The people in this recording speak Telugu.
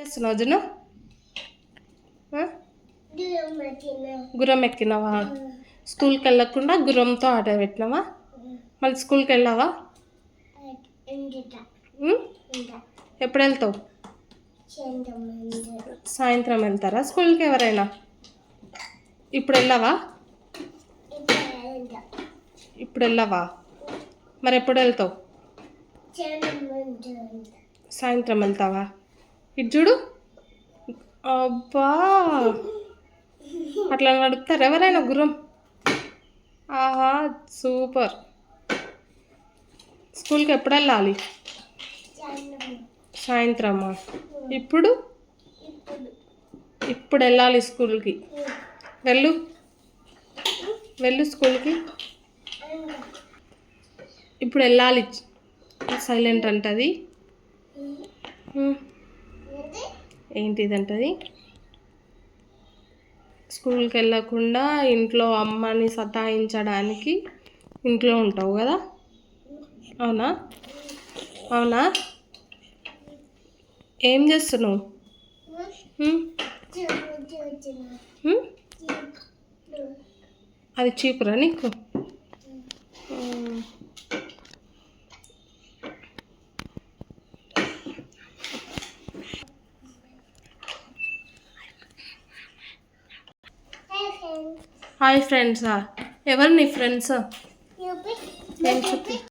చేస్తున్నావు జున్ను? గుర్రం ఎక్కినావా? స్కూల్కి వెళ్ళకుండా గుర్రంతో ఆట పెట్టినావా? మళ్ళీ స్కూల్కి వెళ్ళావా? ఎప్పుడు వెళ్తావు? సాయంత్రం వెళ్తారా స్కూల్కి ఎవరైనా? ఇప్పుడు వెళ్ళావా? ఇప్పుడు వెళ్ళావా? మరి ఎప్పుడు వెళ్తావు? సాయంత్రం వెళ్తావా? ఇటు చూడు. అబ్బా, అట్లా నడుపుతారు ఎవరైనా గుర్రం? ఆహా, సూపర్. స్కూల్కి ఎప్పుడు వెళ్ళాలి? సాయంత్రమా? ఇప్పుడు ఇప్పుడు వెళ్ళాలి స్కూల్కి. వెళ్ళు వెళ్ళు స్కూల్కి. ఇప్పుడు వెళ్ళాలి. సైలెంట్ అంటది. ఏంటిదంటది? స్కూల్కి వెళ్ళకుండా ఇంట్లో అమ్మని సతాయించడానికి ఇంట్లో ఉంటావు కదా? అవునా? అవునా? ఏం చేస్తున్నావు? అది చీపురా నీకు? హాయ్ ఫ్రెండ్సా? ఎవరు నీ ఫ్రెండ్స్? ఏం చెప్పు.